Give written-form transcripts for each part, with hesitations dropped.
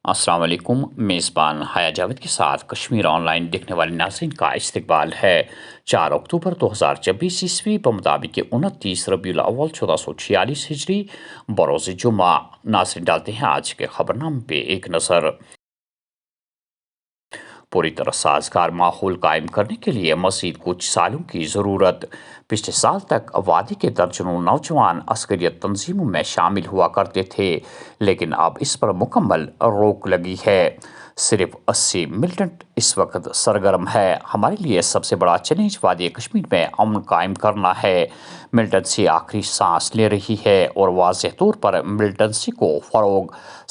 السلام علیکم۔ میزبان حیا جاوید کے ساتھ کشمیر آن لائن دیکھنے والے ناظرین کا استقبال ہے۔ 4 اکتوبر 2026 عیسوی بمطابق 29 ربیع الاول 1446 ہجری بروز جمعہ۔ ناظرین ڈالتے ہیں آج کے خبرنامے پہ ایک نظر۔ پوری طرح سازگار ماحول قائم کرنے کے لیے مزید کچھ سالوں کی ضرورت۔ پچھلے سال تک وادی کے درجنوں نوجوان عسکریت تنظیموں میں شامل ہوا کرتے تھے، لیکن اب اس پر مکمل روک لگی ہے۔ صرف 80 ملٹنٹ اس وقت سرگرم ہے۔ ہمارے لیے سب سے بڑا چیلنج وادی کشمیر میں امن قائم کرنا ہے۔ ملٹنسی آخری سانس لے رہی ہے اور واضح طور پر ملٹنسی کو فروغ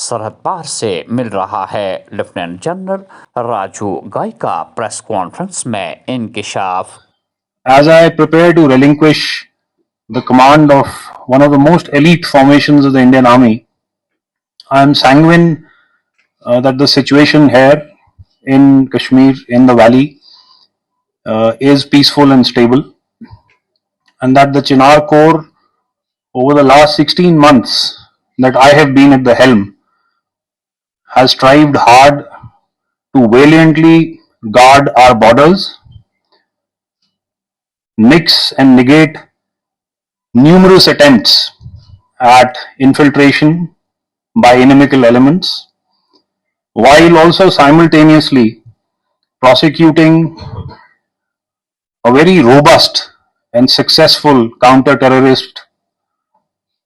سرحد پار سے مل رہا ہے۔ لیفٹیننٹ جنرل راجو گائی کا پریس کانفرنس میں انکشاف۔ As I prepare to relinquish the command of one of the most elite formations of the Indian Army, I am sanguine that the situation here in Kashmir, in the valley, is peaceful and stable, and that the Chinar Corps, over the last 16 months that I have been at the helm, has strived hard to valiantly guard our borders, nix and negate numerous attempts at infiltration by inimical elements, while also simultaneously prosecuting a very robust and successful counter-terrorist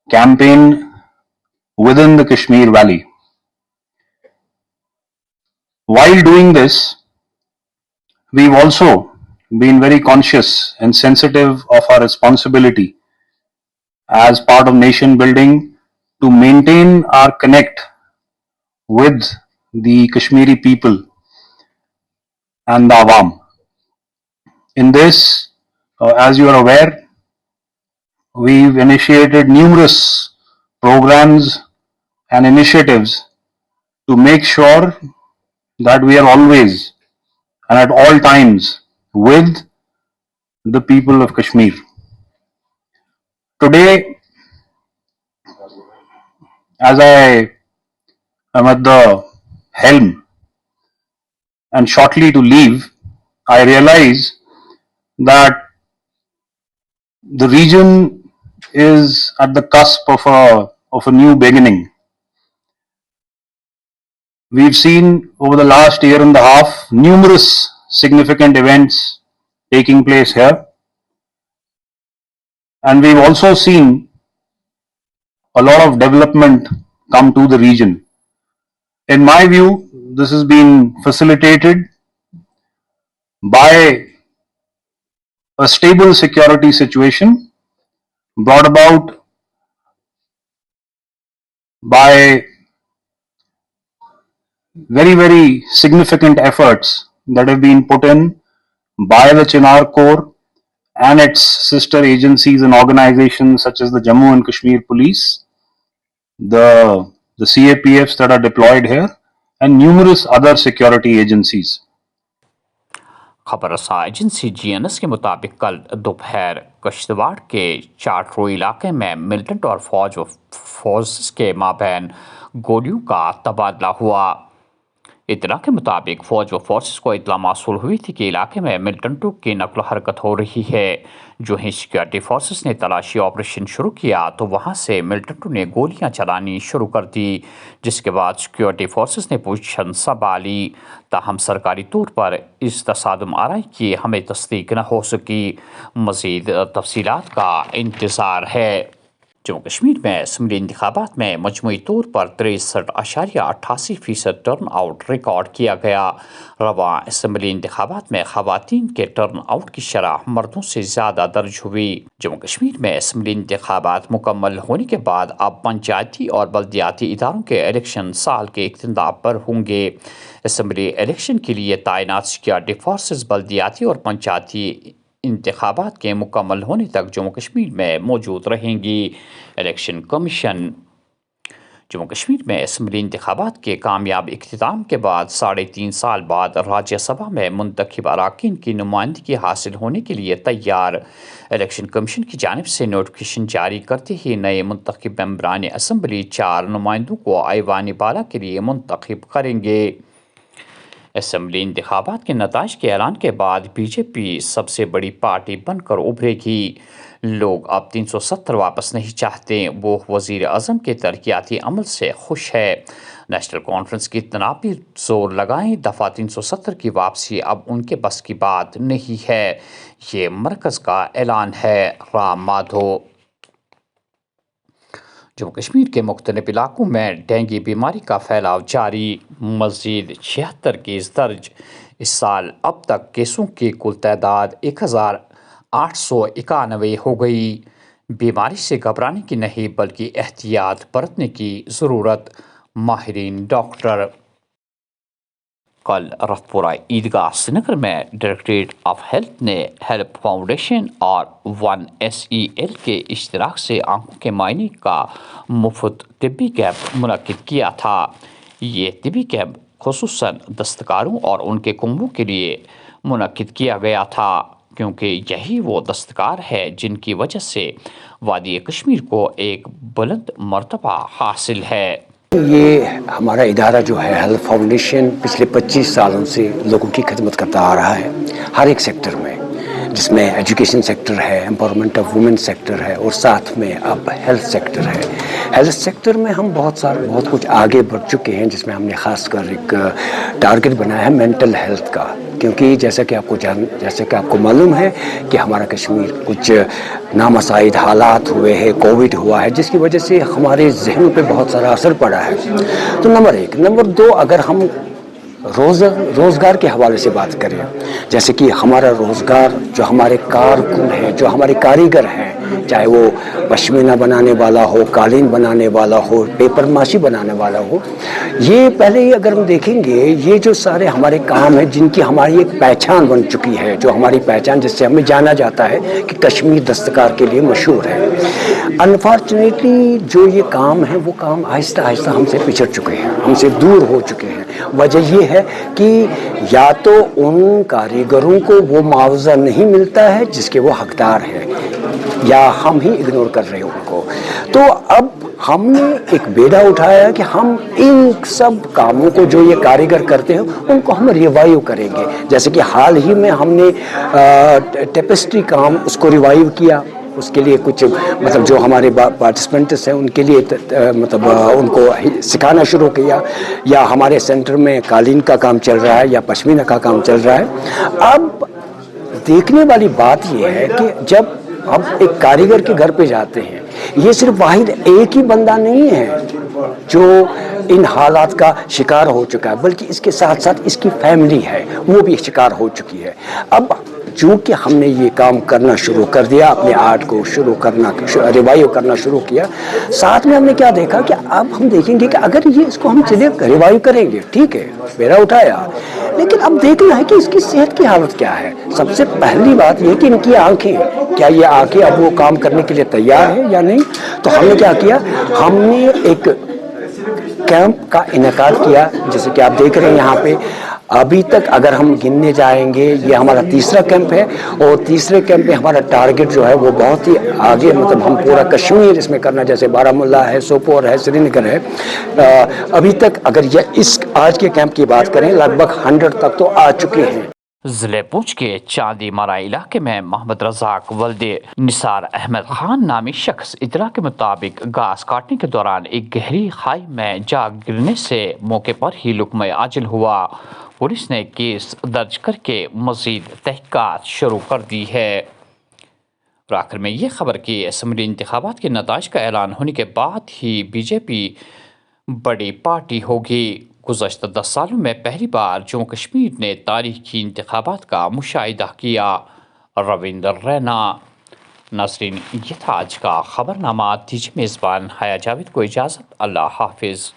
campaign within the Kashmir Valley. While doing this, we've also been very conscious and sensitive of our responsibility as part of nation building to maintain our connect with the Kashmiri people and the Awam. In this, as you are aware, we've initiated numerous programs and initiatives to make sure that we are always and at all times with the people of Kashmir. Today, as I am at the helm and shortly to leave, I realize that the region is at the cusp of a new beginning. We've seen over the last year and a half numerous significant events taking place here, and we've also seen a lot of development come to the region. In my view, this has been facilitated by a stable security situation brought about by very, very significant efforts that have been put in by the Chinar Corps and its sister agencies and organizations such as the Jammu and Kashmir Police, the CAPFs that are deployed here, and numerous other security agencies. خبر رساں agency جی N S کے مطابق کل دوپہر کشتواڑ کے چاٹرو علاقے میں militant اور فورسز کے مابین گولیوں کا تبادلہ ہوا۔ اطلاع کے مطابق فوج و فورسز کو اطلاع موصول ہوئی تھی کہ علاقے میں ملٹنٹوں کی نقل و حرکت ہو رہی ہے۔ جو ہی سیکورٹی فورسز نے تلاشی آپریشن شروع کیا تو وہاں سے ملٹنٹوں نے گولیاں چلانی شروع کر دی، جس کے بعد سیکورٹی فورسز نے پوزیشن سنبھالی۔ تاہم سرکاری طور پر اس تصادم آرائی کی ہمیں تصدیق نہ ہو سکی۔ مزید تفصیلات کا انتظار ہے۔ جموں کشمیر میں اسمبلی انتخابات میں مجموعی طور پر 63.88% ٹرن آؤٹ ریکارڈ کیا گیا۔ رواں اسمبلی انتخابات میں خواتین کے ٹرن آؤٹ کی شرح مردوں سے زیادہ درج ہوئی۔ جموں کشمیر میں اسمبلی انتخابات مکمل ہونے کے بعد اب پنچایتی اور بلدیاتی اداروں کے الیکشن سال کے اختتام پر ہوں گے۔ اسمبلی الیکشن کے لیے تعینات سیکورٹی فورسز بلدیاتی اور پنچایتی انتخابات کے مکمل ہونے تک جموں کشمیر میں موجود رہیں گی۔ الیکشن کمیشن جموں کشمیر میں اسمبلی انتخابات کے کامیاب اختتام کے بعد 3.5 سال بعد راجیہ سبھا میں منتخب اراکین کی نمائندگی حاصل ہونے کے لیے تیار۔ الیکشن کمیشن کی جانب سے نوٹیفکیشن جاری کرتے ہی نئے منتخب ممبران اسمبلی 4 نمائندوں کو ایوان بالا کے لیے منتخب کریں گے۔ اسمبلی انتخابات کے نتائج کے اعلان کے بعد بی جے پی سب سے بڑی پارٹی بن کر ابھرے گی۔ لوگ اب 370 واپس نہیں چاہتے، وہ وزیر اعظم کے ترقیاتی عمل سے خوش ہے۔ نیشنل کانفرنس کی تنابیر زور لگائیں، دفعہ 370 کی واپسی اب ان کے بس کی بات نہیں ہے، یہ مرکز کا اعلان ہے۔ رام مادھو۔ جموں کشمیر کے مختلف علاقوں میں ڈینگی بیماری کا پھیلاؤ جاری، مزید 76 کیس درج۔ اس سال اب تک کیسوں کی کل تعداد 1891 ہو گئی۔ بیماری سے گھبرانے کی نہیں بلکہ احتیاط برتنے کی ضرورت، ماہرین ڈاکٹر۔ کل رفتپورہ عیدگاہ سری نگر میں ڈائریکٹوریٹ آف ہیلتھ نے ہیلپ فاؤنڈیشن اور 1SEL کے اشتراک سے آنکھوں کے معائنے کا مفت طبی کیمپ منعقد کیا تھا۔ یہ طبی کیمپ خصوصاً دستکاروں اور ان کے کنبوں کے لیے منعقد کیا گیا تھا، کیونکہ یہی وہ دستکار ہے جن کی وجہ سے وادی کشمیر کو ایک بلند مرتبہ حاصل ہے۔ یہ ہمارا ادارہ جو ہے ہیلتھ فاؤنڈیشن پچھلے 25 سالوں سے لوگوں کی خدمت کرتا آ رہا ہے، ہر ایک سیکٹر میں، جس میں ایجوکیشن سیکٹر ہے، امپاورمنٹ آف وومن سیکٹر ہے، اور ساتھ میں اب ہیلتھ سیکٹر ہے۔ ہیلتھ سیکٹر میں ہم بہت کچھ آگے بڑھ چکے ہیں، جس میں ہم نے خاص کر ایک ٹارگٹ بنایا ہے مینٹل ہیلتھ کا، کیونکہ جیسا کہ آپ کو معلوم ہے کہ ہمارا کشمیر کچھ نامساعد حالات ہوئے ہیں، کووڈ ہوا ہے، جس کی وجہ سے ہمارے ذہنوں پہ بہت سارا اثر پڑا ہے۔ تو نمبر 1۔ نمبر 2، اگر ہم روزگار کے حوالے سے بات کریں، جیسے کہ ہمارا روزگار، جو ہمارے کارکن ہیں، جو ہمارے کاریگر ہیں، چاہے وہ پشمینہ بنانے والا ہو، قالین بنانے والا ہو، پیپر ماشی بنانے والا ہو، یہ پہلے ہی اگر ہم دیکھیں گے، یہ جو سارے ہمارے کام ہیں جن کی ہماری ایک پہچان بن چکی ہے، جو ہماری پہچان جس سے ہمیں جانا جاتا ہے کہ کشمیر دستکار کے لیے مشہور ہے، انفارچونیٹلی جو یہ کام ہے وہ کام آہستہ آہستہ ہم سے پچھڑ چکے ہیں، ہم سے دور ہو چکے ہیں۔ وجہ یہ ہے کہ یا تو ان کاریگروں کو وہ معاوضہ نہیں ملتا ہے جس کے وہ حقدار ہیں، یا ہم ہی اگنور کر رہے ہیں ان کو۔ تو اب ہم نے ایک بیڑا اٹھایا کہ ہم ان سب کاموں کو جو یہ کاریگر کرتے ہیں ان کو ہم ریوائیو کریں گے، جیسے کہ حال ہی میں ہم نے ٹیپسٹری کام اس کو ریوائیو کیا، اس کے لیے کچھ جو ہمارے پارٹیسپینٹس ہیں ان کے لیے ان کو سکھانا شروع کیا، یا ہمارے سینٹر میں قالین کا کام چل رہا ہے یا پشمینہ کا کام چل رہا ہے۔ اب دیکھنے والی بات یہ ہے کہ جب ہم ایک کاریگر کے گھر پہ جاتے ہیں، یہ صرف واحد ایک ہی بندہ نہیں ہے جو ان حالات کا شکار ہو چکا ہے، بلکہ اس کے ساتھ ساتھ اس کی فیملی ہے، وہ بھی شکار ہو چکی ہے۔ اب چونکہ ہم نے یہ کام کرنا شروع کر دیا، اپنے آرٹ کو ریوائیو کرنا شروع کیا، ساتھ میں ہم نے کیا دیکھا کہ اب ہم دیکھیں گے کہ اگر اس کو ہم چلے ریوائیو کریں گے، ٹھیک ہے، بیڑا اٹھایا، لیکن اب دیکھنا ہے کہ اس کی صحت کی حالت کیا ہے۔ سب سے پہلی بات یہ کہ ان کی آنکھیں، کیا یہ آنکھیں اب وہ کام کرنے کے لیے تیار ہے یا نہیں۔ تو ہم نے کیا کیا، ہم نے ایک کیمپ کا انعقاد کیا، جیسے کہ آپ دیکھ رہے ہیں یہاں پہ۔ ابھی تک اگر ہم گننے جائیں گے، یہ ہمارا تیسرا کیمپ ہے، اور تیسرے کیمپ میں ہمارا ٹارگٹ جو ہے وہ بہت ہی آگے، ہم پورا کشمیر اس میں کرنا، جیسے بارہمولہ ہے، سوپور ہے، سری نگر ہے۔ ابھی تک اگر آج کے کیمپ کی بات کریں، لگ بھگ 100 تک تو آ چکے ہیں۔ ضلع پونچھ کے چاندی مارا علاقے میں محمد رزاق ولد نثار احمد خان نامی شخص اطلاع کے مطابق گھاس کاٹنے کے دوران ایک گہری کھائی میں جا گرنے سے موقع پر ہی لقمہ اجل ہوا۔ پولیس نے کیس درج کر کے مزید تحقیقات شروع کر دی ہے۔ اور آخر میں یہ خبر کہ اسمبلی انتخابات کے نتائج کا اعلان ہونے کے بعد ہی بی جے پی بڑی پارٹی ہوگی۔ گزشتہ 10 سالوں میں پہلی بار جموں کشمیر نے تاریخی انتخابات کا مشاہدہ کیا۔ رویندر رینا۔ ناظرین، یہ تھا آج کا خبرنامہ۔ دیجیے میزبان حیا جاوید کو اجازت۔ اللہ حافظ۔